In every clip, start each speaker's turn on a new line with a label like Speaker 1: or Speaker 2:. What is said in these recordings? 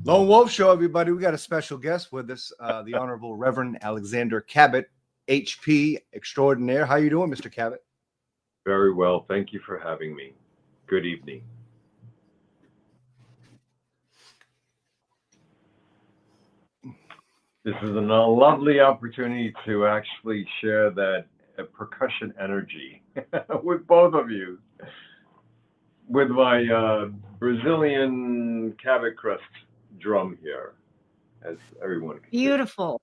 Speaker 1: Lone Wolf Show, everybody. We got a special guest with us, the Honorable Reverend Alexander Cabot, HP extraordinaire. How you doing, Mr. Cabot?
Speaker 2: Very well. Thank you for having me. Good evening. This is a lovely opportunity to actually share that percussion energy with both of you, with my Brazilian Cabot crest drum here, as everyone can
Speaker 3: Beautiful.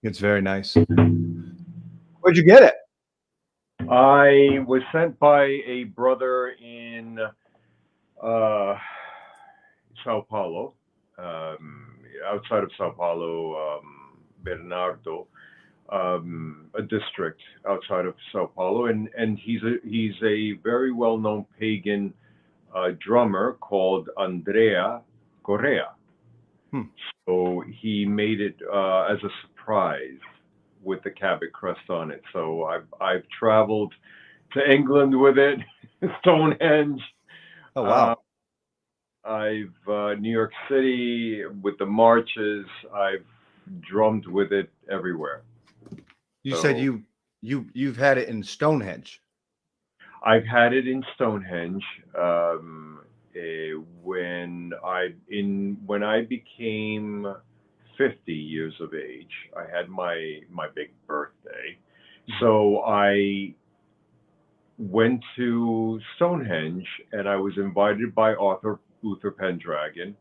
Speaker 2: see.
Speaker 1: It's very nice. Where'd you get it?
Speaker 2: I was sent by a brother in Sao Paulo, outside of Sao Paulo, Bernardo, a district outside of Sao Paulo, and he's a very well-known pagan drummer called Andrea Correa. So he made it as a surprise with the Cabot crest on it. So I've traveled to England with it, Stonehenge.
Speaker 1: Oh wow!
Speaker 2: I've New York City with the marches. I've drummed with it everywhere.
Speaker 1: You said you've had it in Stonehenge.
Speaker 2: I've had it in Stonehenge when I became 50 years of age. I had my big birthday, so I went to Stonehenge, and I was invited by Uther Pendragon,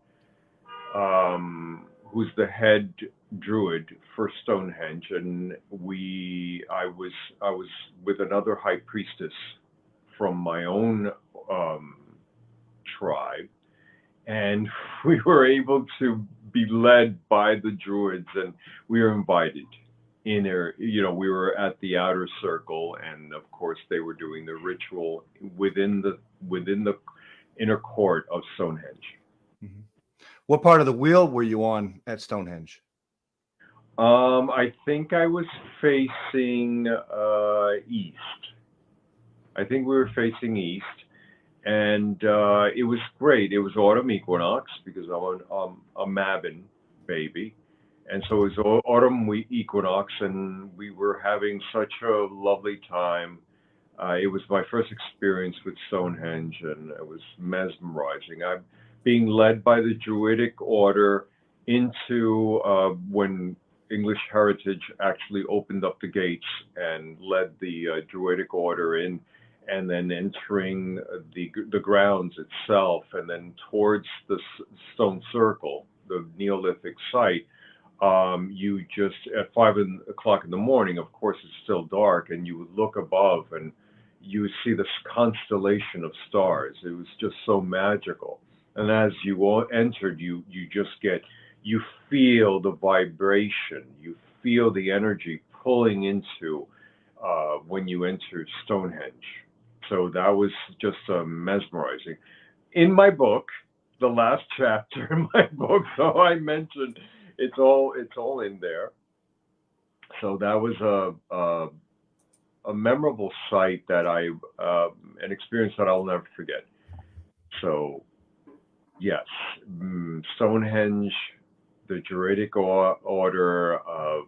Speaker 2: who's the head druid for Stonehenge, and I was with another high priestess from my own tribe, and we were able to be led by the druids, and we were invited in there. You know, we were at the outer circle, and of course they were doing the ritual within the inner court of Stonehenge.
Speaker 1: Mm-hmm. What part of the wheel were you on at Stonehenge?
Speaker 2: I think I was facing east. I think we were facing east, and it was great. It was autumn equinox because I'm a Mabin baby, and so it was autumn equinox, and we were having such a lovely time. It was my first experience with Stonehenge, and it was mesmerizing. I'm being led by the Druidic order into when English Heritage actually opened up the gates and led the Druidic order in, and then entering the grounds itself, and then towards the stone circle, the Neolithic site. You just, at 5 o'clock in the morning, of course it's still dark, and you would look above and you would see this constellation of stars. It was just so magical. And as you all entered, you feel the vibration, you feel the energy pulling into when you enter Stonehenge. So that was just mesmerizing. In my book, the last chapter in my book, so I mentioned it's all in there. So that was a memorable sight that an experience that I'll never forget. So yes, Stonehenge, the Druidic order of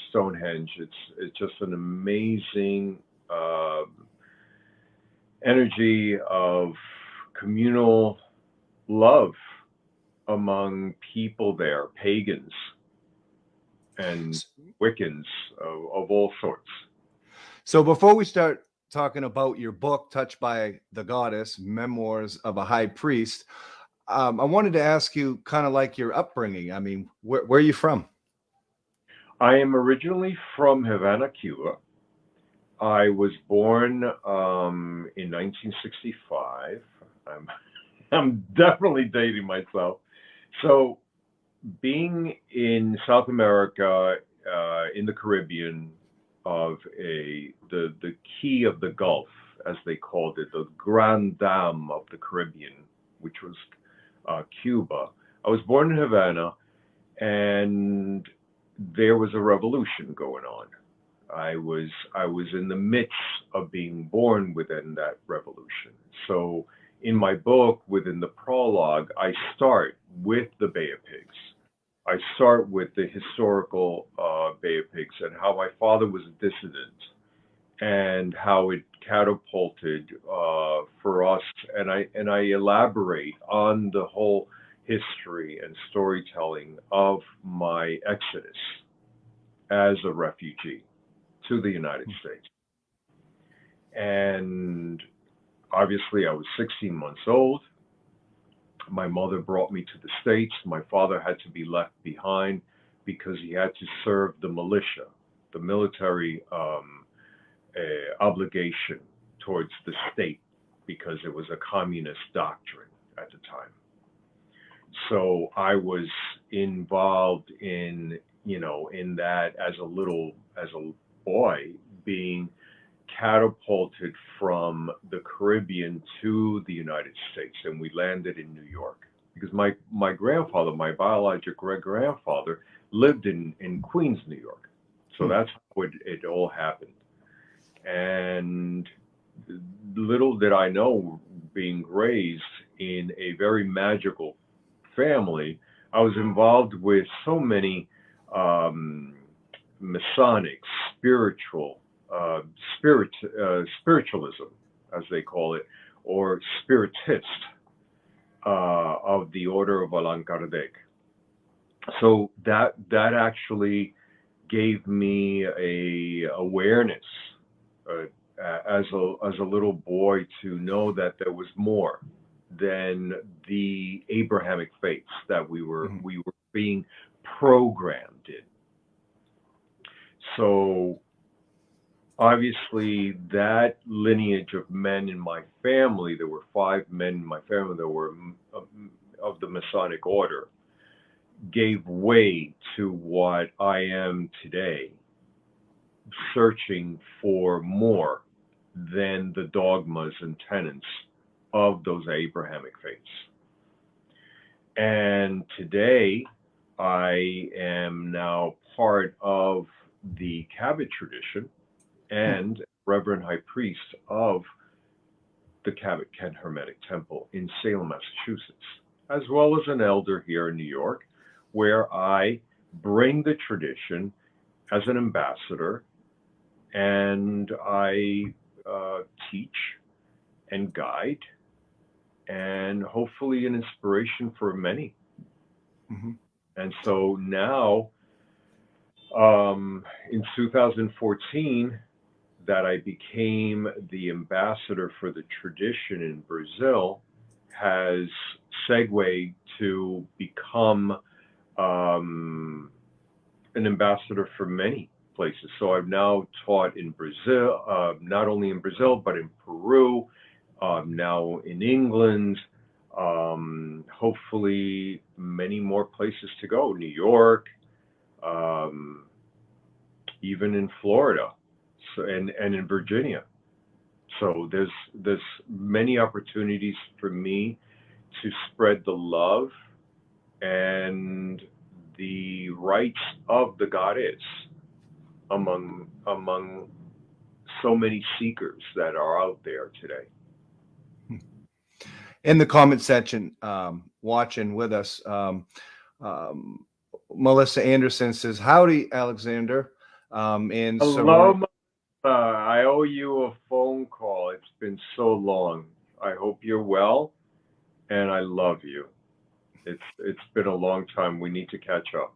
Speaker 2: Stonehenge. It's just an amazing energy of communal love among people there, pagans and Wiccans of all sorts.
Speaker 1: So before we start talking about your book, Touched by the Goddess, Memoirs of a High Priest, I wanted to ask you kind of like your upbringing. I mean, where are you from?
Speaker 2: I am originally from Havana, Cuba. I was born in 1965. I'm definitely dating myself. So being in South America, in the Caribbean, of the key of the Gulf, as they called it, the Grand Dame of the Caribbean, which was Cuba. I was born in Havana, and there was a revolution going on. I was in the midst of being born within that revolution. So in my book, within the prologue, I start with the Bay of Pigs. I start with the historical Bay of Pigs and how my father was a dissident and how it catapulted for us. And I elaborate on the whole history and storytelling of my exodus as a refugee to the United States. And obviously, I was 16 months old. My mother brought me to the States. My father had to be left behind because he had to serve the militia, the military obligation towards the state, because it was a communist doctrine at the time. So I was involved in, in that as a boy, being catapulted from the Caribbean to the United States, and we landed in New York because my grandfather, my biological great-grandfather, lived in Queens, New York. So that's how it all happened. And little did I know, being raised in a very magical family, I was involved with so many Masonic, spiritualism, as they call it, or spiritist of the order of Allan Kardec. So that actually gave me a awareness as a little boy to know that there was more than the Abrahamic faiths that we were being programmed in. So obviously, that lineage of men in my family, there were 5 men in my family that were of the Masonic order, gave way to what I am today, searching for more than the dogmas and tenets of those Abrahamic faiths. And today, I am now part of the Cabot tradition and Reverend High Priest of the Cabot Kent Hermetic Temple in Salem, Massachusetts, as well as an elder here in New York, where I bring the tradition as an ambassador, and I teach and guide, and hopefully an inspiration for many. And so now, in 2014, that I became the ambassador for the tradition in Brazil has segued to become an ambassador for many places. So I've now taught in Brazil, not only in Brazil, but in Peru, now in England, hopefully many more places to go, New York, even in Florida, so, and in Virginia. So there's many opportunities for me to spread the love and the rights of the goddess among so many seekers that are out there today.
Speaker 1: In the comment section, watching with us, Melissa Anderson says, "Howdy, Alexander." And
Speaker 2: hello, I owe you a phone call. It's been so long. I hope you're well, and I love you. It's been a long time. We need to catch up.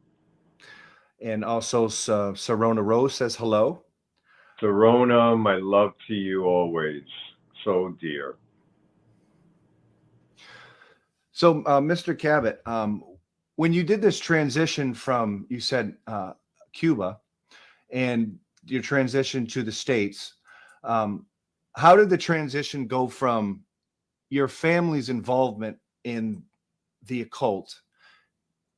Speaker 1: And also, Sarona Rose says hello.
Speaker 2: Sarona, my love to you always. So dear.
Speaker 1: So, Mr. Cabot, when you did this transition from, you said, Cuba, and your transition to the States, how did the transition go from your family's involvement in the occult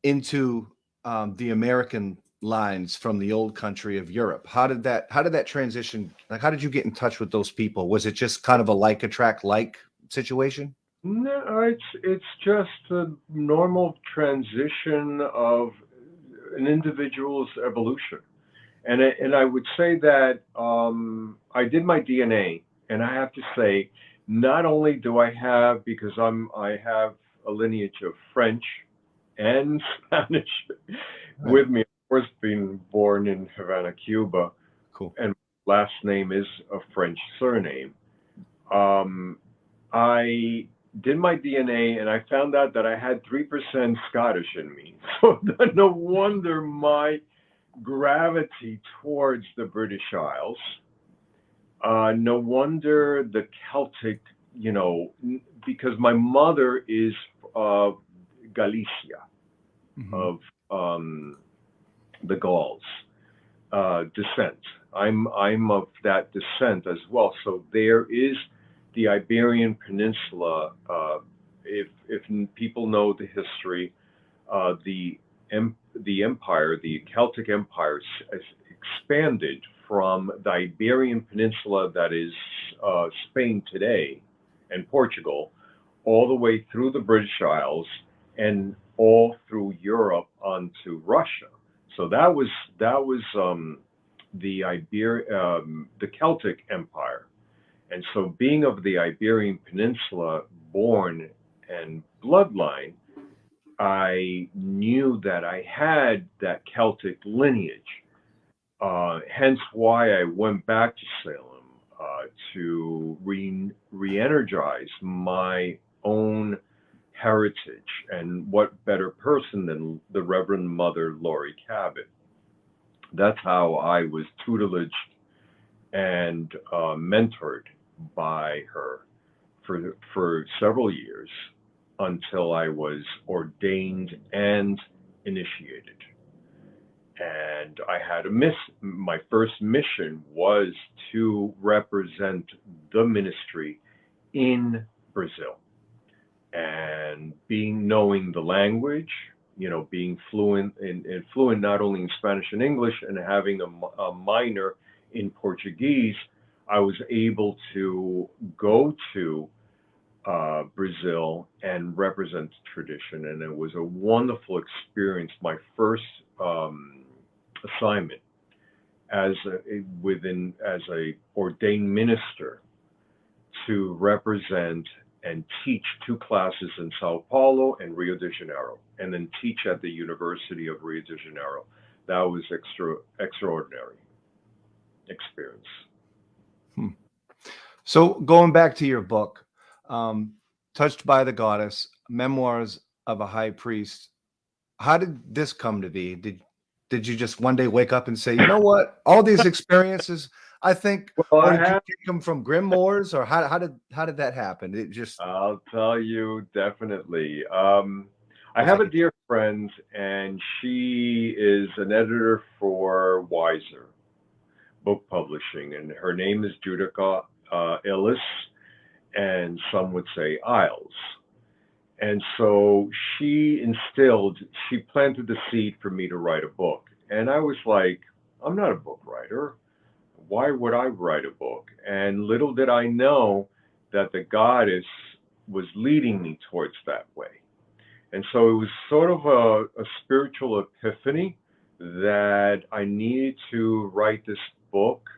Speaker 1: into the American lines from the old country of Europe? How did that transition, like, how did you get in touch with those people? Was it just kind of a like attract like situation?
Speaker 2: No, it's just a normal transition of an individual's evolution. And I would say that I did my DNA, and I have to say not only do I have, because I have a lineage of French and Spanish with me, of course, being born in Havana, Cuba,
Speaker 1: Cool.
Speaker 2: and last name is a French surname. I did my DNA and I found out that I had 3% Scottish in me. So no wonder my gravity towards the British Isles. No wonder the Celtic, because my mother is Galicia, of the Gauls descent. I'm of that descent as well. So there is the Iberian Peninsula. If people know the history, the empire, the Celtic Empire, expanded from the Iberian Peninsula, that is Spain today, and Portugal, all the way through the British Isles and all through Europe onto Russia. So that was the Celtic Empire. And so being of the Iberian Peninsula born and bloodline, I knew that I had that Celtic lineage. Hence why I went back to Salem to re-energize my own heritage. And what better person than the Reverend Mother Laurie Cabot? That's how I was tutelaged and mentored by her for several years until I was ordained and initiated. And I had my first mission was to represent the ministry in Brazil. And knowing the language, being fluent not only in Spanish and English, and having a minor in Portuguese, I was able to go to Brazil and represent tradition, and it was a wonderful experience. My first assignment as a ordained minister to represent and teach 2 classes in Sao Paulo and Rio de Janeiro, and then teach at the University of Rio de Janeiro. That was extraordinary experience.
Speaker 1: So going back to your book, Touched by the Goddess, Memoirs of a High Priest, how did this come to be? Did you just one day wake up and say, you know what, all these experiences, I think,
Speaker 2: Well,
Speaker 1: did you take them from grimoires, or how did that happen? It just...
Speaker 2: I'll tell you definitely. I have a dear friend, and she is an editor for Wiser Book Publishing, and her name is Judica Illis, and some would say Isles. And so she planted the seed for me to write a book. And I was like, I'm not a book writer. Why would I write a book? And little did I know that the goddess was leading me towards that way. And so it was sort of a spiritual epiphany that I needed to write this book.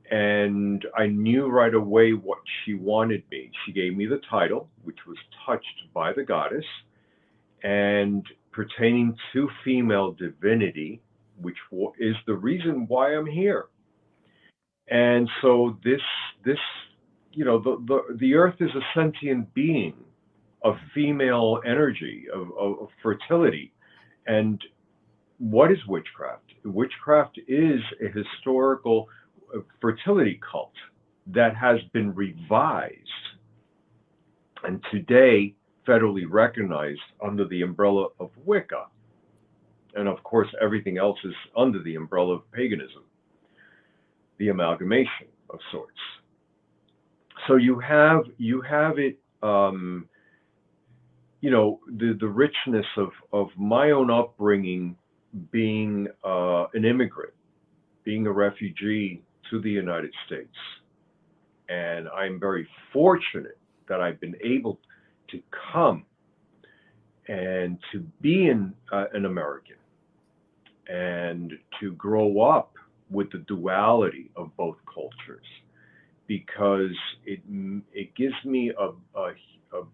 Speaker 2: And I knew right away what she wanted me. She gave me the title, which was Touched by the Goddess, and pertaining to female divinity, which is the reason why I'm here. And so this the earth is a sentient being of female energy, of fertility. And what is witchcraft? Witchcraft is a historical fertility cult that has been revised and today federally recognized under the umbrella of Wicca. And of course, everything else is under the umbrella of paganism, the amalgamation of sorts. So you have it, the richness of my own upbringing, being an immigrant, being a refugee to the United States. And I'm very fortunate that I've been able to come and to be an American and to grow up with the duality of both cultures. because it gives me a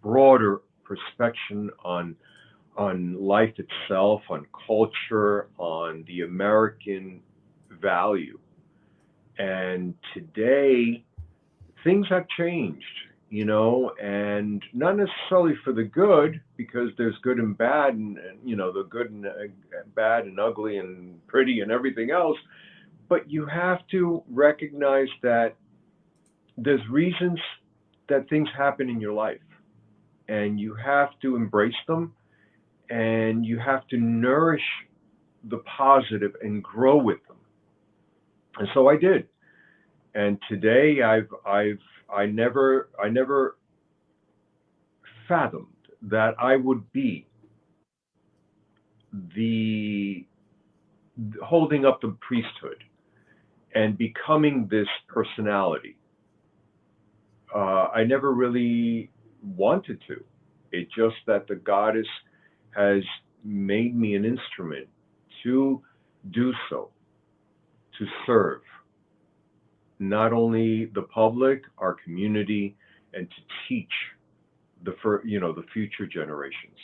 Speaker 2: broader perspective on life itself, on culture, on the American value. And today, things have changed, and not necessarily for the good, because there's good and bad, and the good and bad and ugly and pretty and everything else. But you have to recognize that there's reasons that things happen in your life, and you have to embrace them, and you have to nourish the positive and grow with them. And so I did. And today I never fathomed that I would be holding up the priesthood and becoming this personality. I never really wanted to. It's just that the goddess has made me an instrument to do so, to serve not only the public, our community, and to teach the future generations.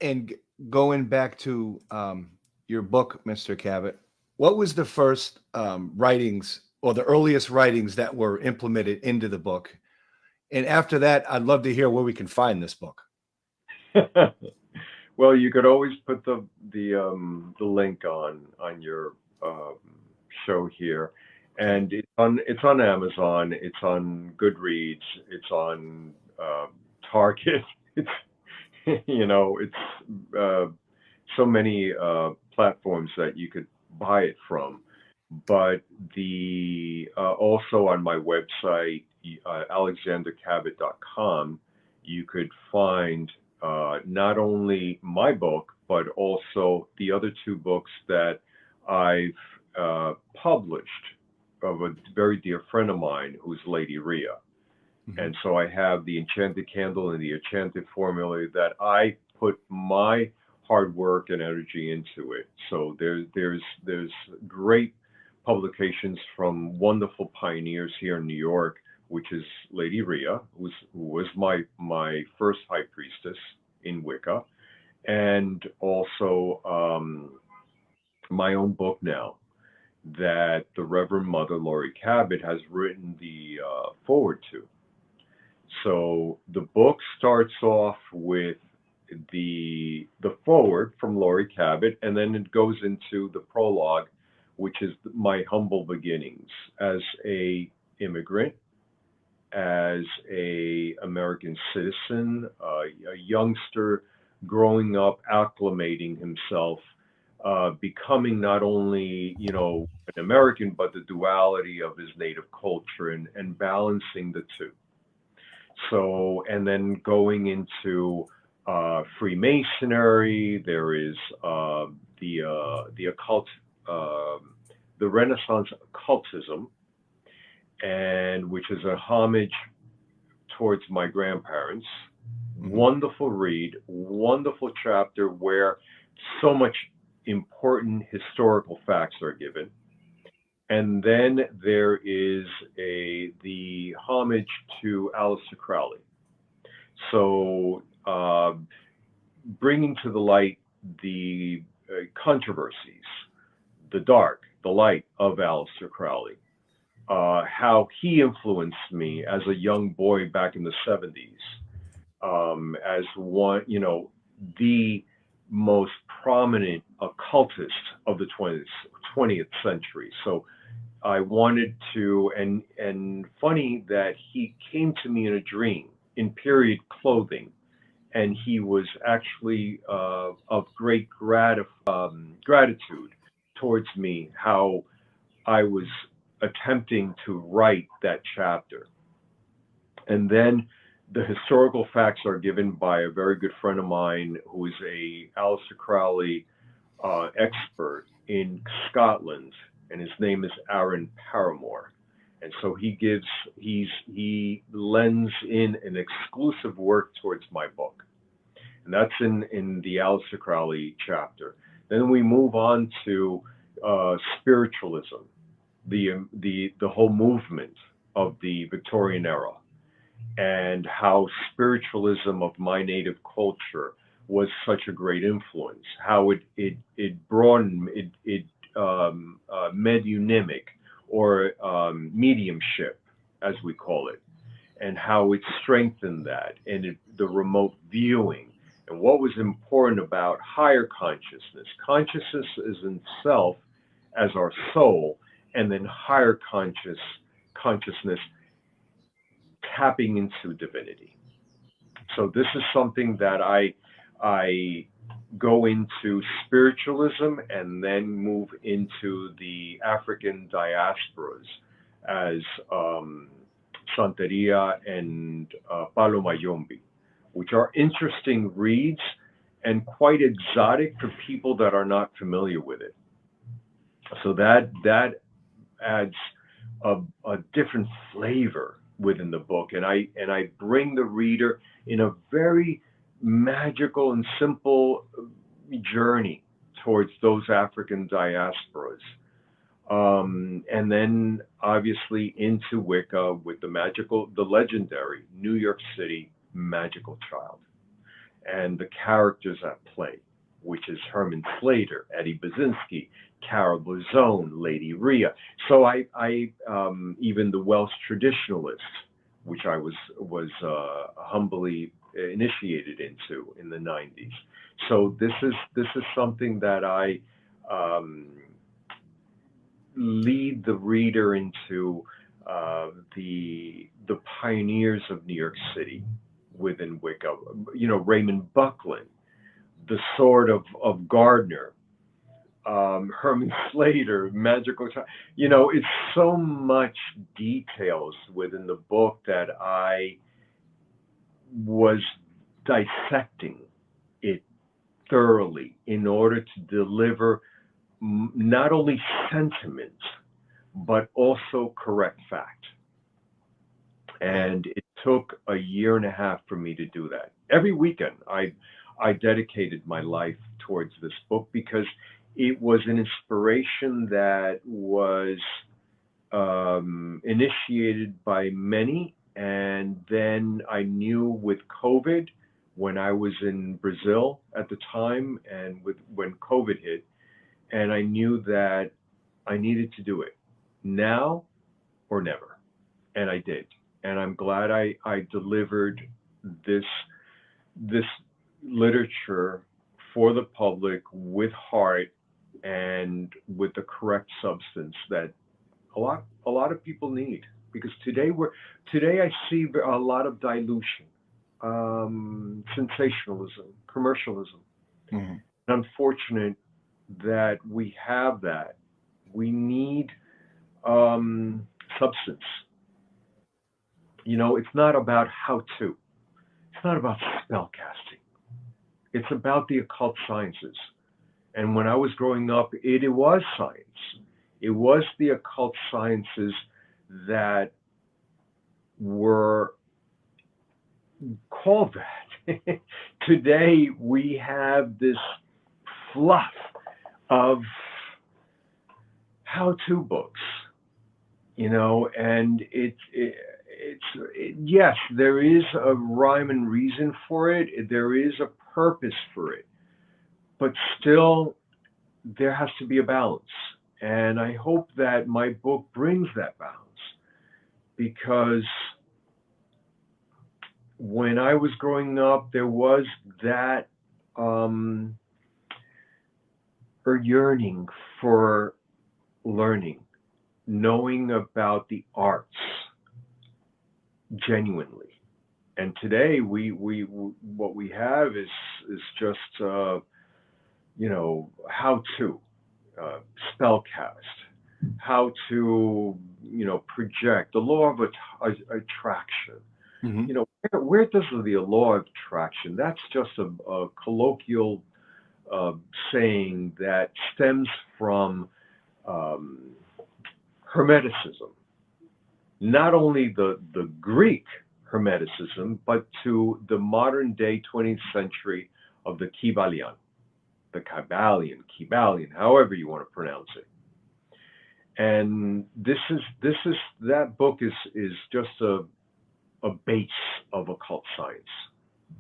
Speaker 1: And going back to your book, Mr. Cabot, what was the first writings or the earliest writings that were implemented into the book? And after that, I'd love to hear where we can find this book.
Speaker 2: Well, you could always put the link on your show here, and it's on Amazon, it's on Goodreads, it's on Target. It's it's so many platforms that you could buy it from. But also on my website, alexandercabot.com, you could find not only my book, but also the other two books that I've published of a very dear friend of mine who's Lady Rhea. Mm-hmm. And so I have the Enchanted Candle and the Enchanted Formula that I put my hard work and energy into it. So there's great publications from wonderful pioneers here in New York, which is Lady Rhea, who was my first high priestess in Wicca, and also my own book now that the Reverend Mother Laurie Cabot has written the foreword to. So the book starts off with the foreword from Laurie Cabot, and then it goes into the prologue, which is my humble beginnings as a immigrant, as a American citizen, a youngster growing up, acclimating himself, becoming not only an American, but the duality of his native culture and balancing the two. So, and then going into Freemasonry, there is the occult, the Renaissance occultism, and which is a homage towards my grandparents. Mm-hmm. Wonderful read, wonderful chapter where so much important historical facts are given. And then there is the homage to Aleister Crowley. So bringing to the light the controversies, the dark, the light of Aleister Crowley, how he influenced me as a young boy back in the 70s, as one, the most prominent occultist of the 20th century. So I wanted to, and funny that he came to me in a dream in period clothing, and he was actually of great gratitude towards me, how I was attempting to write that chapter. And then the historical facts are given by a very good friend of mine who is a Aleister Crowley expert in Scotland, and his name is Aaron Paramore. And so he lends in an exclusive work towards my book. And that's in the Aleister Crowley chapter. Then we move on to spiritualism, the whole movement of the Victorian era, and how spiritualism of my native culture was such a great influence, how it broadened, mediumnic, or mediumship, as we call it, and how it strengthened that, and the remote viewing, and what was important about higher consciousness. Consciousness is in self as our soul, and then higher consciousness tapping into divinity. So this is something that I go into spiritualism and then move into the African diasporas as Santerian and Palo Mayombe, which are interesting reads and quite exotic for people that are not familiar with it. So that adds a different flavor within the book, and I bring the reader in a very magical and simple journey towards those African diasporas, and then obviously into Wicca with the legendary New York City magical child and the characters at play, which is Herman Slater, Eddie Basinski, Carol Blazone, Lady Rhea. So I even the Welsh traditionalists, which I was humbly initiated into in the 90s. So this is something that I lead the reader into the pioneers of New York City within Wicca. You know, Raymond Buckland, the Sword of Gardner, Herman Slater, magical child. You know, it's so much details within the book that I was dissecting it thoroughly in order to deliver not only sentiment, but also correct fact. And it took a year and a half for me to do that. Every weekend, I dedicated my life towards this book because it was an inspiration that was initiated by many. And then I knew with COVID, when I was in Brazil at the time, and when COVID hit, and I knew that I needed to do it now or never. And I did. And I'm glad I delivered this literature for the public with heart and with the correct substance that a lot of people need. Because today I see a lot of dilution, sensationalism, commercialism. Mm-hmm. Unfortunate that we have that. We need substance. You know, it's not about how-to. It's not about spell casting. It's about the occult sciences. And when I was growing up, it was science. It was the occult sciences that were called that. Today, we have this fluff of how-to books, you know, and yes, there is a rhyme and reason for it. There is a purpose for it, but still there has to be a balance. And I hope that my book brings that balance, because when I was growing up, there was that yearning for learning, knowing about the arts genuinely. And today we what we have is just you know, how to spellcast, how to, you know, project the law of attraction. Mm-hmm. You know, where does the law of attraction? That's just a colloquial saying that stems from Hermeticism. Not only the Greek Hermeticism, but to the modern day 20th century of the Kybalion, Kybalion, however you want to pronounce it. And that book is just a base of occult science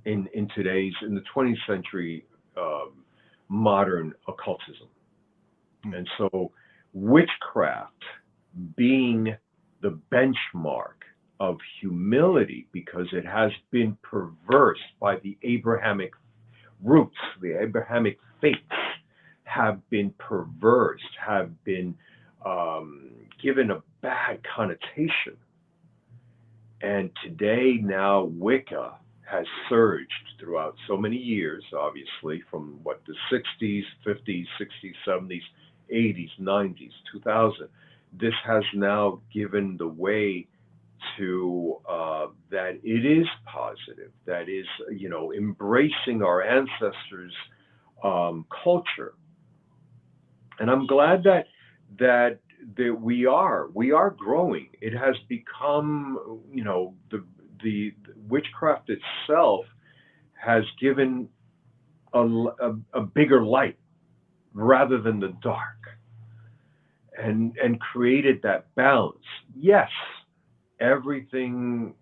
Speaker 2: in the 20th century modern occultism. And so witchcraft being the benchmark of humility, because it has been perversed by the Abrahamic roots, the Abrahamic faiths have been perversed, have been given a bad connotation. And today, now, Wicca has surged throughout so many years, obviously, from the 60s, 50s, 60s, 70s, 80s, 90s, 2000. This has now given the way to that it is positive, that is, embracing our ancestors' culture. And I'm glad that we are growing. It has become, the witchcraft itself has given a bigger light rather than the dark, and created that balance. Yes, everything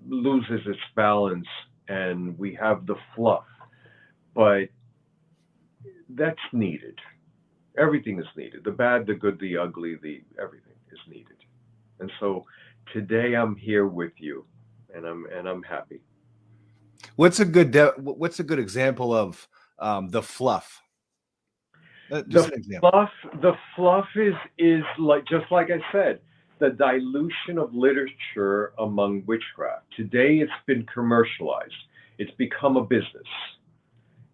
Speaker 2: loses its balance and we have the fluff, but that's needed. Everything is needed. The bad, the good, the ugly, everything is needed. And so today I'm here with you, and I'm happy.
Speaker 1: What's a good example of the fluff? Just an example.
Speaker 2: The fluff is like, just like I said, the dilution of literature among witchcraft. Today it's been commercialized. It's become a business.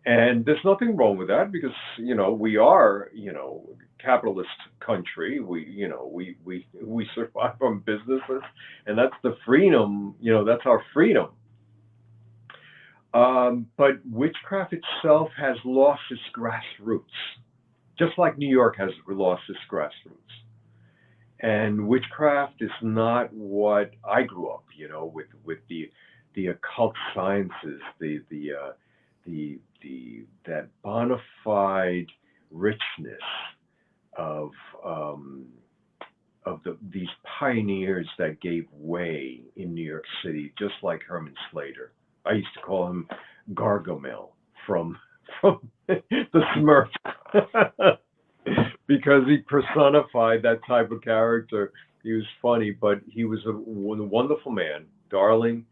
Speaker 2: And there's nothing wrong with that, because, we are, capitalist country. We survive on businesses, and that's the freedom, that's our freedom. But witchcraft itself has lost its grassroots, just like New York has lost its grassroots. And witchcraft is not what I grew up, with the occult sciences, that bona fide richness of these pioneers that gave way in New York City, just like Herman Slater. I used to call him Gargamel from the Smurfs, because he personified that type of character. He was funny, but he was a wonderful man, darling.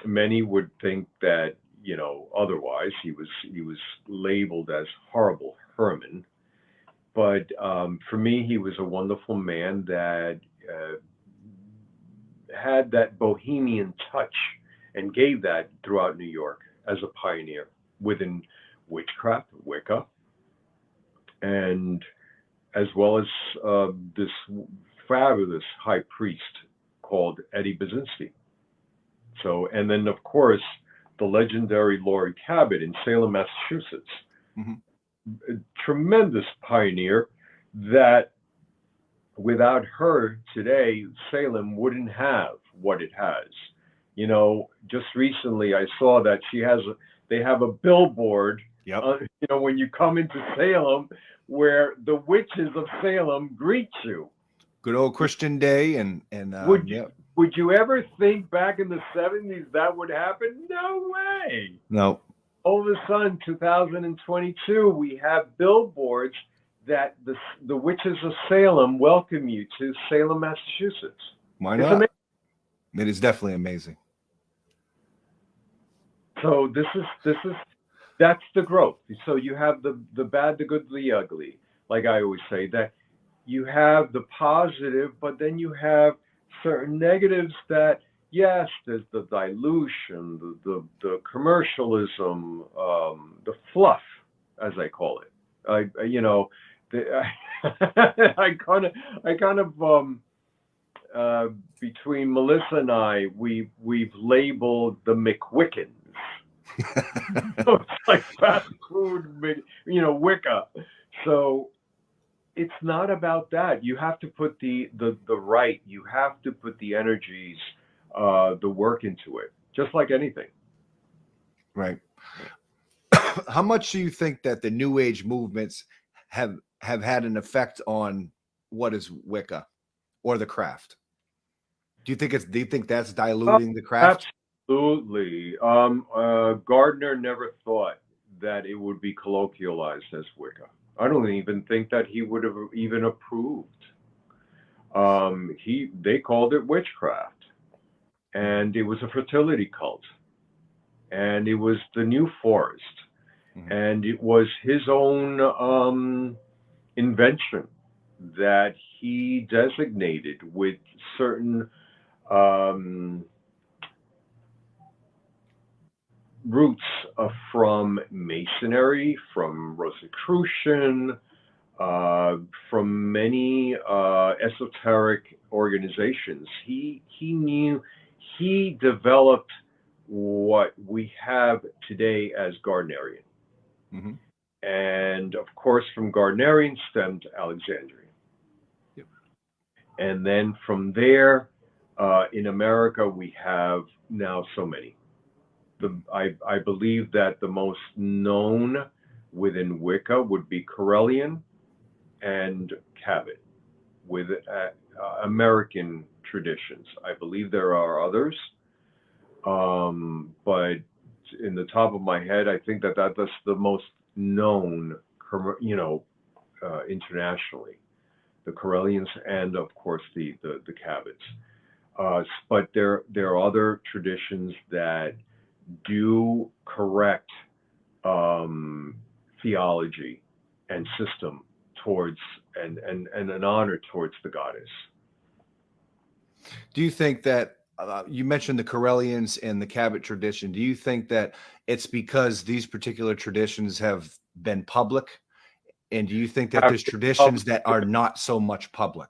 Speaker 2: Many would think that, otherwise. He was labeled as Horrible Herman. But for me, he was a wonderful man that had that bohemian touch and gave that throughout New York as a pioneer within witchcraft, Wicca, and as well as this fabulous high priest called Eddie Basinski. So, and then of course, the legendary Laurie Cabot in Salem, Massachusetts. A tremendous pioneer that without her today, Salem wouldn't have what it has. Just recently I saw that they have a billboard, when you come into Salem, where the witches of Salem greet you.
Speaker 1: Good old Christian Day. And
Speaker 2: would you ever think back in the 70s that would happen? No way.
Speaker 1: No.
Speaker 2: All of a sudden, 2022, we have billboards that the witches of Salem welcome you to Salem, Massachusetts.
Speaker 1: Why not? It is definitely amazing.
Speaker 2: So that's the growth. So you have the bad, the good, the ugly. Like I always say, that you have the positive, but then you have certain negatives that, yes, there's the dilution, the commercialism, the fluff, as I call it. I kind of between Melissa and I, we've labeled the McWiccans. So it's like fast food, Wicca. So it's not about that. You have to put the right. You have to put the energies, the work into it, just like anything.
Speaker 1: Right. How much do you think that the New Age movements have have had an effect on what is Wicca or the craft? Do you think that's diluting the craft?
Speaker 2: Absolutely. Gardner never thought that it would be colloquialized as Wicca. I don't even think that he would have even approved. They called it witchcraft, and it was a fertility cult, and it was the New Forest, and it was his own invention that he designated with certain roots from Masonry, from Rosicrucian, from many esoteric organizations. He developed what we have today as Gardnerian.
Speaker 1: Mm-hmm.
Speaker 2: And of course, from Gardnerian stemmed Alexandrian.
Speaker 1: Yep.
Speaker 2: And then from there, in America, we have now so many. I believe that the most known within Wicca would be Correllian and Cabot with American traditions. I believe there are others, but in the top of my head, I think that's the most known, internationally. The Correllians and, of course, the Cabots. But there are other traditions that do correct theology and system towards and an honor towards the goddess.
Speaker 1: Do you think that you mentioned the Correllians and the Cabot tradition? Do you think that it's because these particular traditions have been public? And do you think that there's traditions that are not so much public?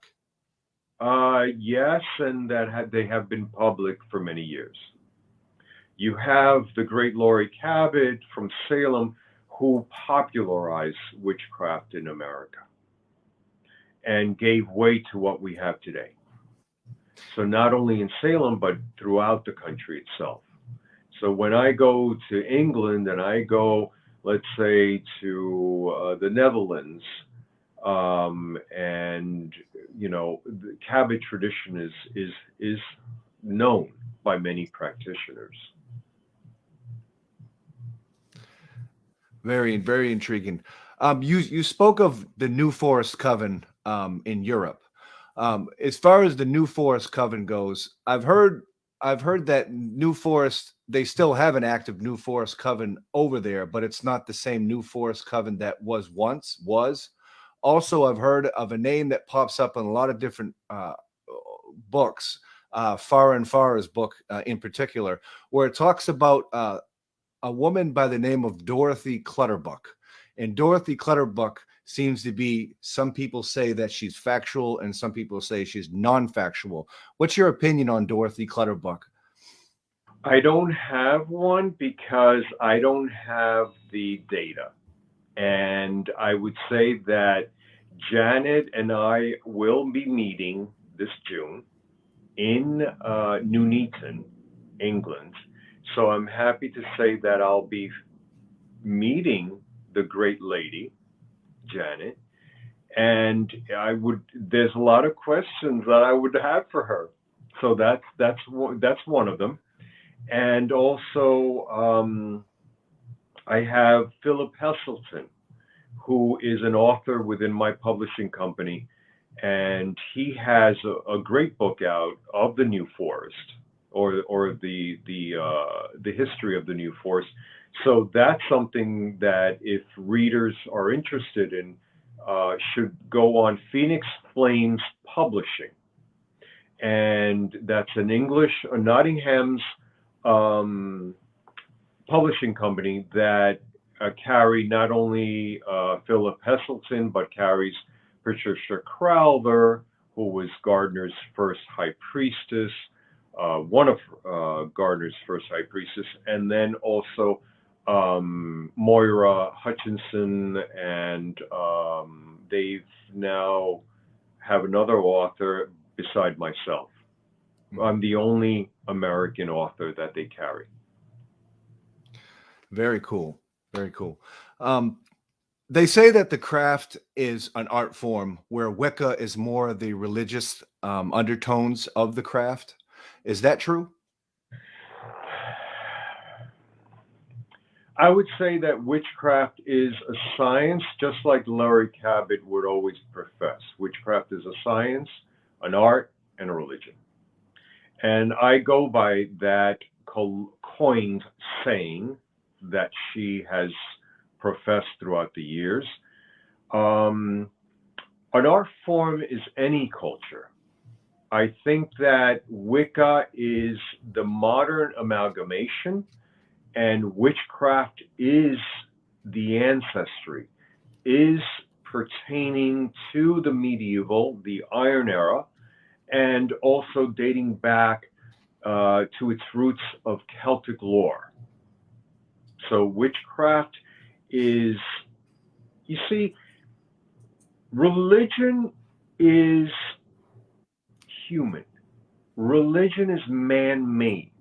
Speaker 2: Yes, and that they have been public for many years. You have the great Laurie Cabot from Salem, who popularized witchcraft in America and gave way to what we have today. So not only in Salem, but throughout the country itself. So when I go to England and I go, let's say, to the Netherlands, and the Cabot tradition is known by many practitioners.
Speaker 1: Very, very intriguing. You spoke of the New Forest Coven in Europe. As far as the New Forest Coven goes, I've heard that New Forest, they still have an active New Forest Coven over there, but it's not the same New Forest Coven that was once was. Also, I've heard of a name that pops up in a lot of different books, Far and Far's book in particular, where it talks about a woman by the name of Dorothy Clutterbuck. And Dorothy Clutterbuck seems to be, some people say that she's factual and some people say she's non-factual. What's your opinion on Dorothy Clutterbuck?
Speaker 2: I don't have one because I don't have the data. And I would say that Janet and I will be meeting this June in Nuneaton, England. So I'm happy to say that I'll be meeting the great lady, Janet, and there's a lot of questions that I would have for her. So that's one of them. And also, I have Philip Heselton, who is an author within my publishing company, and he has a great book out of the New Forest, or the history of the New Forest. So that's something that if readers are interested in, should go on Phoenix Flames Publishing, and that's an English, Nottingham's publishing company that carry not only Philip Heselton, but carries Patricia Crowther, who was Gardner's first high priestess, one of Gardner's first high priestess, and then also Moira Hutchinson, and they've now have another author beside myself. I'm the only American author that they carry.
Speaker 1: Very cool. Very cool. They say that the craft is an art form where Wicca is more of the religious undertones of the craft. Is that true?
Speaker 2: I would say that witchcraft is a science, just like Laurie Cabot would always profess. Witchcraft is a science, an art, and a religion. And I go by that coined saying that she has professed throughout the years. An art form is any culture. I think that Wicca is the modern amalgamation, and witchcraft is the ancestry, is pertaining to the medieval, the Iron Era, and also dating back to its roots of Celtic lore. So witchcraft is, you see, religion is human. Religion is man-made.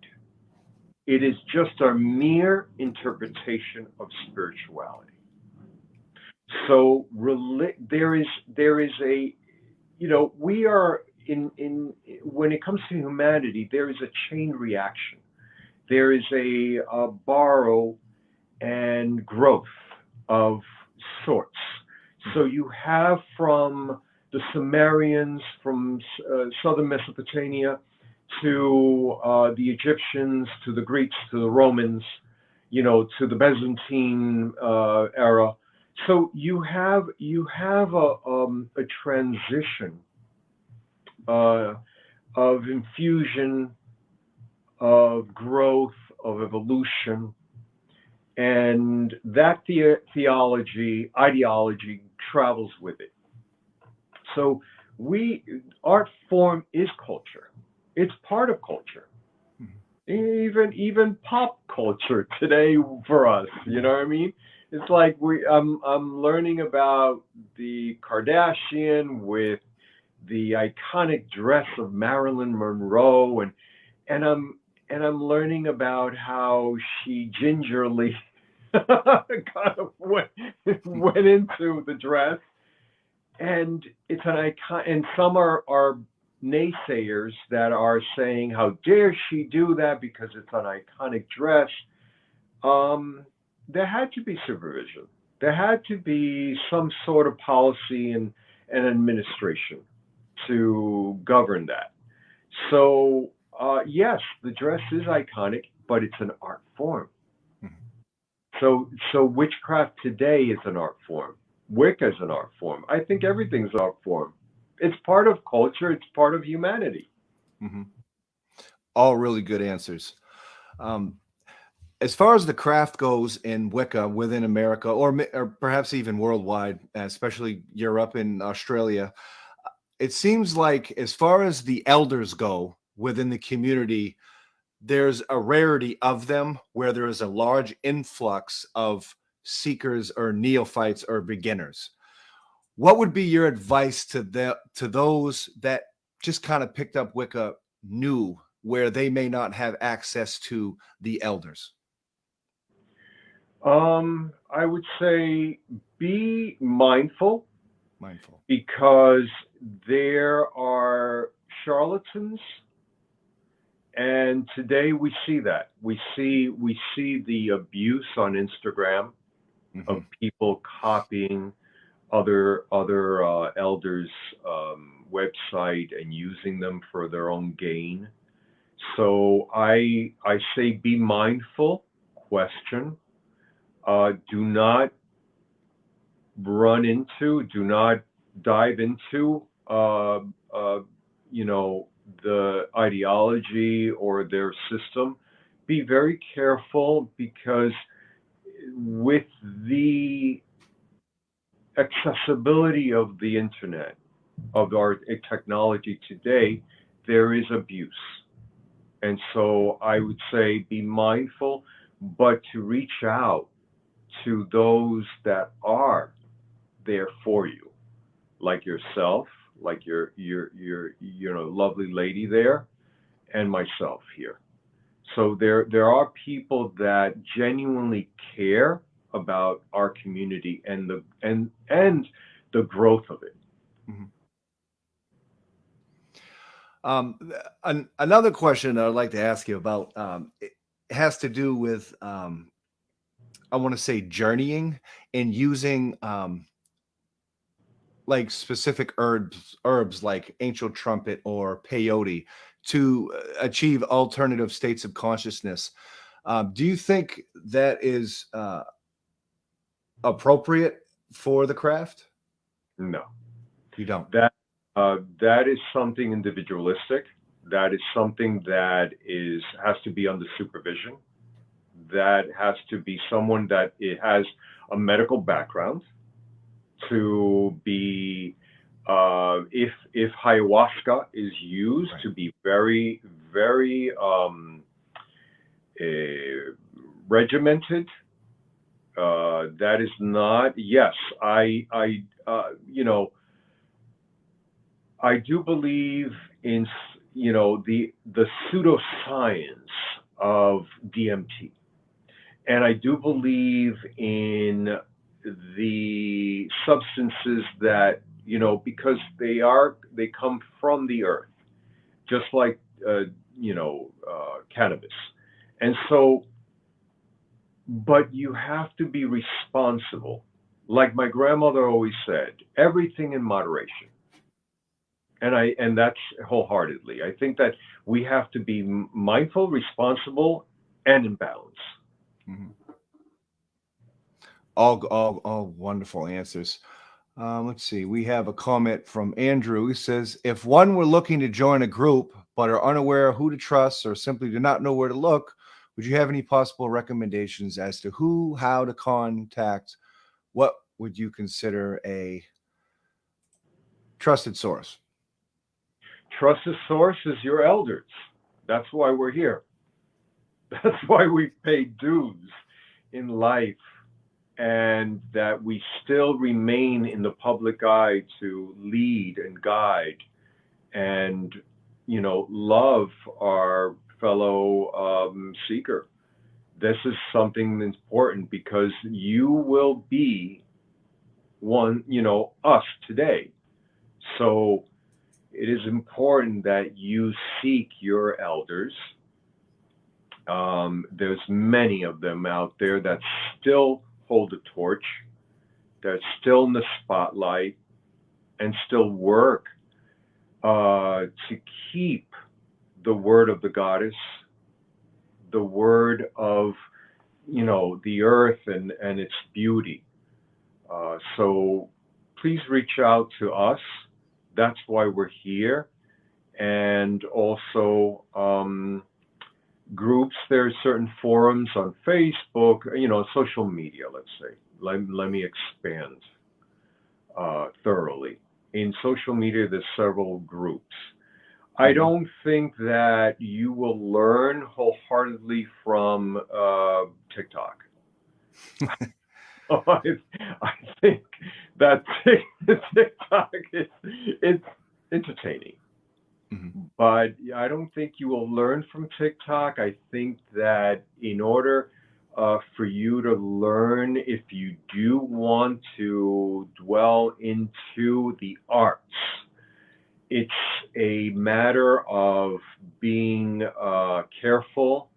Speaker 2: It is just our mere interpretation of spirituality. So there is a, we are in when it comes to humanity, there is a chain reaction. There is a borrow and growth of sorts. So you have from the Sumerians, from southern Mesopotamia, to the Egyptians, to the Greeks, to the Romans, to the Byzantine era. So you have a transition of infusion, of growth, of evolution, and that ideology travels with it. So art form is culture. It's part of culture. Even pop culture today for us, you know what I mean? It's like I'm learning about the Kardashian with the iconic dress of Marilyn Monroe, and I'm learning about how she gingerly kind of went into the dress, and it's an icon. And some are naysayers that are saying, how dare she do that because it's an iconic dress. There had to be supervision. There had to be some sort of policy and administration to govern that. So yes, the dress is iconic, but it's an art form. So witchcraft today is an art form. Wicca is an art form. I think everything's an art form. It's part of culture. It's part of humanity.
Speaker 1: Mm-hmm. All really good answers. As far as the craft goes in Wicca within America, or perhaps even worldwide, especially Europe and Australia, it seems like as far as the elders go within the community, there's a rarity of them where there is a large influx of seekers or neophytes or beginners. What would be your advice to those that just kind of picked up Wicca new, where they may not have access to the elders?
Speaker 2: I would say be mindful.
Speaker 1: Mindful.
Speaker 2: Because there are charlatans, and today we see that. We see the abuse on Instagram of people copying other elders' website and using them for their own gain. So I say be mindful, question. Do not dive into the ideology or their system. Be very careful, because with the accessibility of the internet, of our technology today, there is abuse. And so I would say be mindful, but to reach out to those that are there for you, like yourself, like your lovely lady there, and myself here. So there are people that genuinely care about our community and the growth of it.
Speaker 1: Another question I'd like to ask you about it has to do with I want to say journeying and using like specific herbs like ancient trumpet or peyote to achieve alternative states of consciousness. Do you think that is appropriate for the craft?
Speaker 2: No,
Speaker 1: You don't.
Speaker 2: that is something individualistic. That is something that has to be under supervision. That has to be someone that it has a medical background to be. If ayahuasca is used,
Speaker 1: Right.
Speaker 2: to be very, very regimented. That is not. Yes, I I do believe in the pseudoscience of DMT, and I do believe in the substances that because they come from the earth, just like cannabis, and so. But you have to be responsible. Like my grandmother always said, everything in moderation. And that's wholeheartedly. I think that we have to be mindful, responsible, and in balance.
Speaker 1: Mm-hmm. All wonderful answers. Let's see. We have a comment from Andrew. He says, if one were looking to join a group but are unaware who to trust or simply do not know where to look, would you have any possible recommendations as to how to contact? What would you consider a trusted source?
Speaker 2: Trusted source is your elders. That's why we're here. That's why we pay dues in life, and that we still remain in the public eye to lead and guide and love our fellow seeker. This is something important because you will be one, us today. So it is important that you seek your elders. There's many of them out there that still hold the torch, that still in the spotlight, and still work to keep the word of the goddess, the word of the earth and its beauty. So please reach out to us. That's why we're here. And also groups. There are certain forums on Facebook, social media. Let's say. Let me expand thoroughly. In social media, there's several groups. I don't think that you will learn wholeheartedly from TikTok. I think that TikTok is entertaining, but I don't think you will learn from TikTok. I think that in order for you to learn, if you do want to dwell into the arts, it's a matter of being careful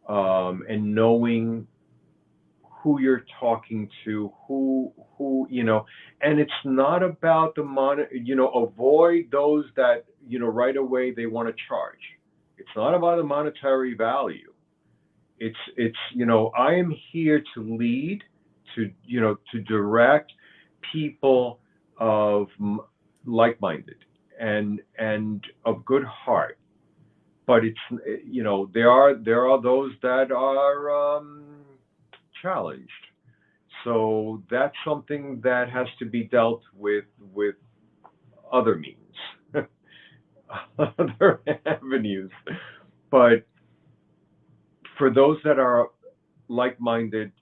Speaker 2: and knowing who you're talking to, who and it's not about the avoid those that right away they want to charge. It's not about the monetary value. It's I am here to lead, to direct people of like-minded and of good heart. But it's there are those that are challenged. So that's something that has to be dealt with other means, other avenues. But for those that are like-minded,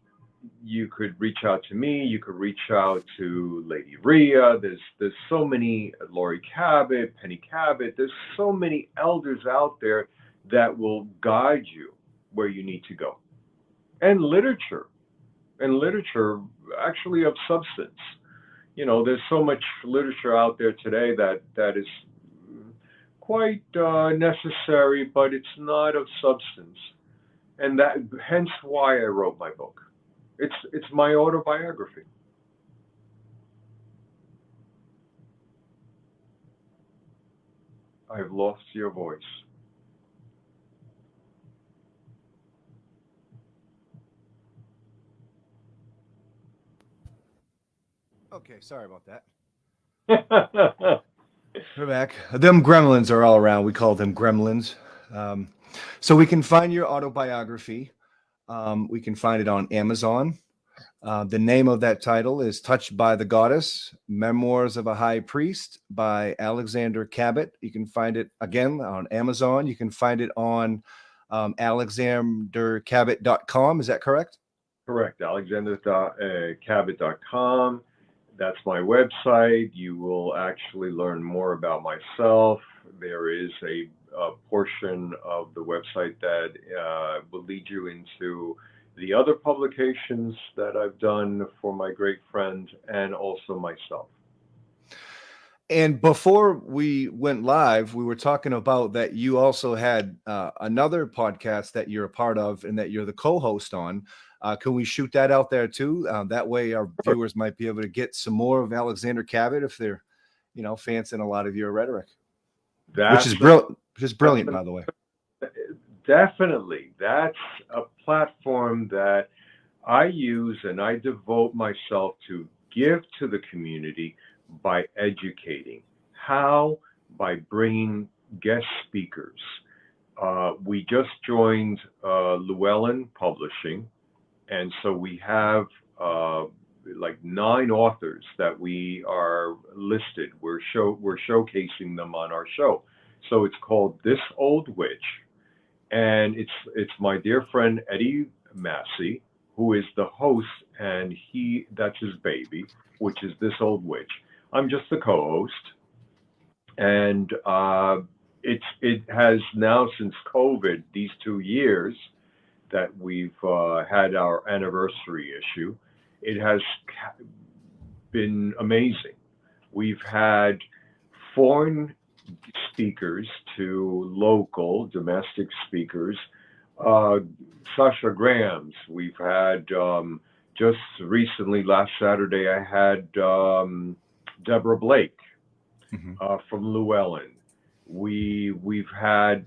Speaker 2: you could reach out to me. You could reach out to Lady Rhea. There's so many, Laurie Cabot, Penny Cabot. There's so many elders out there that will guide you where you need to go. And literature. and literature actually of substance. There's so much literature out there today that is quite necessary, but it's not of substance, and that hence why I wrote my book. It's my autobiography. I've lost your voice.
Speaker 1: Okay, sorry about that. We're back. Them gremlins are all around. We call them gremlins. So we can find your autobiography. We can find it on Amazon. The name of that title is Touched by the Goddess, Memoirs of a High Priest by Alexander Cabot. You can find it, again, on Amazon. You can find it on alexandercabot.com. Is that correct?
Speaker 2: Correct. alexander.cabot.com. That's my website. You will actually learn more about myself. There is a portion of the website that will lead you into the other publications that I've done for my great friend and also myself.
Speaker 1: And before we went live, we were talking about that you also had another podcast that you're a part of and that you're the co-host on. Can we shoot that out there too? That way our viewers might be able to get some more of Alexander Cabot if they're, fancying a lot of your rhetoric, which is brilliant, by the way.
Speaker 2: Definitely. That's a platform that I use and I devote myself to give to the community by educating. How? By bringing guest speakers. We just joined Llewellyn Publishing, and so we have like 9 authors that we are listed. We're showcasing them on our show. So it's called This Old Witch, and it's my dear friend Eddie Massey, who is the host, and that's his baby, which is This Old Witch. I'm just the co-host, and it has now, since COVID, these 2 years that we've had our anniversary issue, it has been amazing. We've had foreign speakers to local domestic speakers. Sasha Grahams. We've had just recently, last Saturday, I had Deborah Blake from Llewellyn. We've had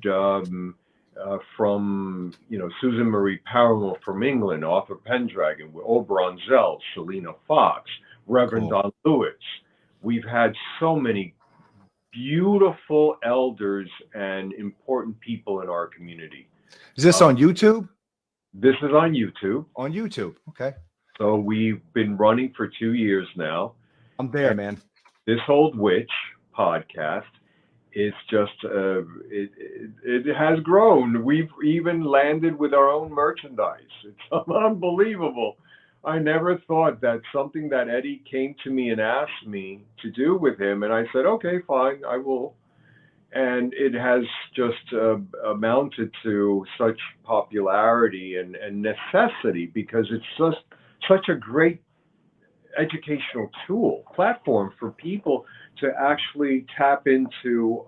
Speaker 2: from Susan Marie Paramore from England, Arthur Pendragon, Oberon Zell, Selena Fox, Reverend Don Lewis. We've had so many beautiful elders and important people in our community.
Speaker 1: Is this on YouTube?
Speaker 2: This is on YouTube.
Speaker 1: On YouTube, okay.
Speaker 2: So we've been running for 2 years now.
Speaker 1: I'm there, man.
Speaker 2: This Old Witch podcast is just, it has grown. We've even landed with our own merchandise. It's unbelievable. I never thought that something that Eddie came to me and asked me to do with him, and I said, okay, fine, I will. And it has just amounted to such popularity and necessity, because it's just such a great educational platform for people to actually tap into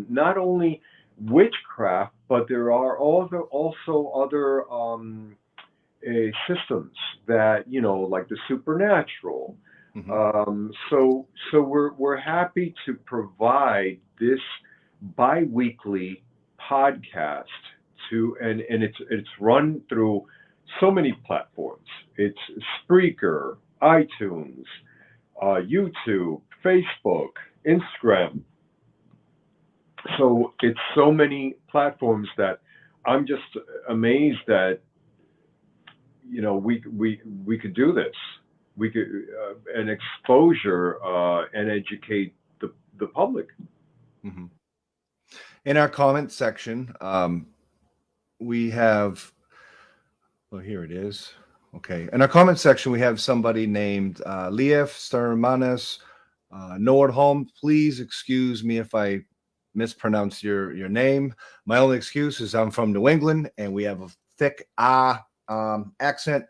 Speaker 2: not only witchcraft, but there are also other systems that, like the supernatural. So we're happy to provide this bi-weekly podcast and it's run through so many platforms. It's Spreaker, iTunes, YouTube, Facebook, Instagram. So it's so many platforms that I'm just amazed that we could do this. We could an exposure and educate the public.
Speaker 1: In our comment section, we have. Well, here it is. Okay. In our comment section, we have somebody named Leif Stermanis Nordholm. Please excuse me if I mispronounce your name. My only excuse is I'm from New England and we have a thick accent.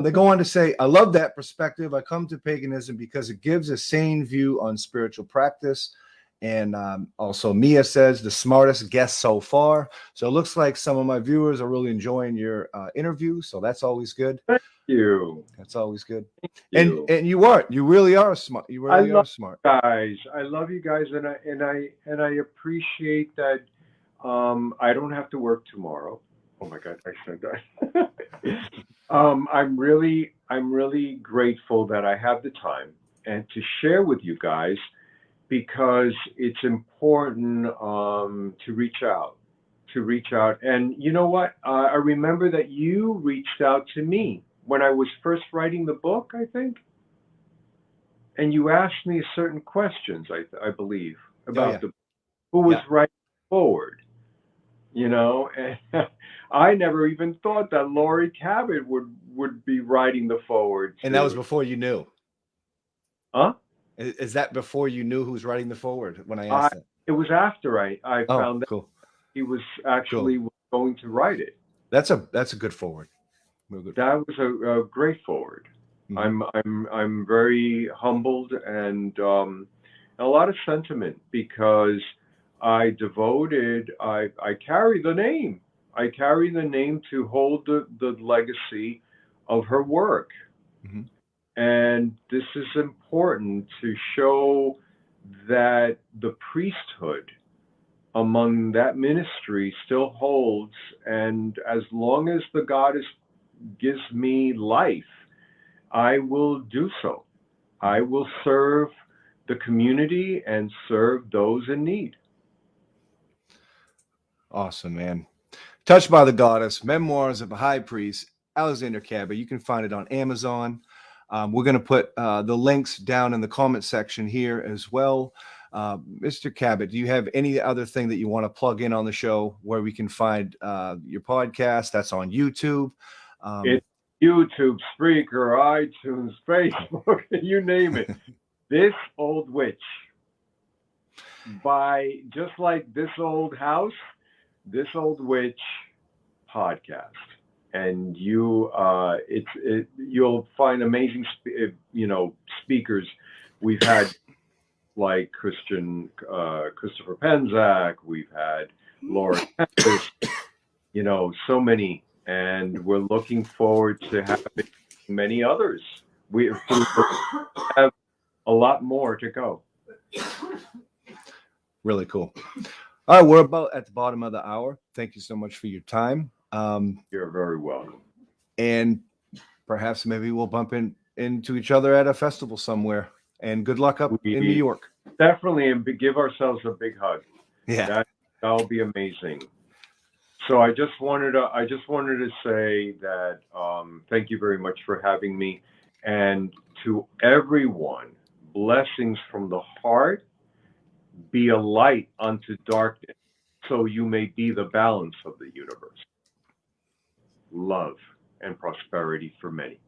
Speaker 1: They go on to say, I love that perspective. I come to paganism because it gives a sane view on spiritual practice. And also Mia says, the smartest guest so far. So it looks like some of my viewers are really enjoying your interview. So that's always good.
Speaker 2: Thank you.
Speaker 1: That's always good.
Speaker 2: You.
Speaker 1: And you really are smart. You really are smart.
Speaker 2: Guys, I love you guys, and I appreciate that. I don't have to work tomorrow. Oh my God, I said that. I'm really grateful that I have the time and to share with you guys, because it's important to reach out. And you know what? I remember that you reached out to me when I was first writing the book, I think. And you asked me certain questions, I believe, about who was writing forward, and I never even thought that Laurie Cabot would be writing the forward.
Speaker 1: And that was before you knew.
Speaker 2: Huh?
Speaker 1: Is that before you knew who was writing the forward when I asked that?
Speaker 2: It was after I found that he was actually going to write it. That's
Speaker 1: a good forward.
Speaker 2: That was a great forward. Mm-hmm. I'm very humbled and a lot of sentiment, because I carry the name. I carry the name to hold the legacy of her work. Mm-hmm. And this is important to show that the priesthood among that ministry still holds. And as long as the goddess gives me life, I will do so. I will serve the community and serve those in need.
Speaker 1: Awesome, man. Touched by the Goddess, Memoirs of a High Priest, Alexander Cabot. You can find it on Amazon. We're going to put the links down in the comment section here as well. Mr. Cabot, do you have any other thing that you want to plug in on the show where we can find your podcast? That's on YouTube.
Speaker 2: It's YouTube, Spreaker, iTunes, Facebook, you name it. This Old Witch. By just like This Old House, This Old Witch podcast. And you'll find amazing speakers. We've had like Christopher Penzak, we've had Laura Cabot, so many, and we're looking forward to having many others. We have a lot more to go.
Speaker 1: Really cool. All right, we're about at the bottom of the hour. Thank you so much for your time.
Speaker 2: You're very welcome.
Speaker 1: And perhaps maybe we'll bump into each other at a festival somewhere. And good luck up in New York.
Speaker 2: Definitely, and give ourselves a big hug.
Speaker 1: Yeah,
Speaker 2: that'll be amazing. So I just wanted to say that thank you very much for having me, and to everyone, blessings from the heart. Be a light unto darkness, so you may be the balance of the universe. Love and prosperity for many.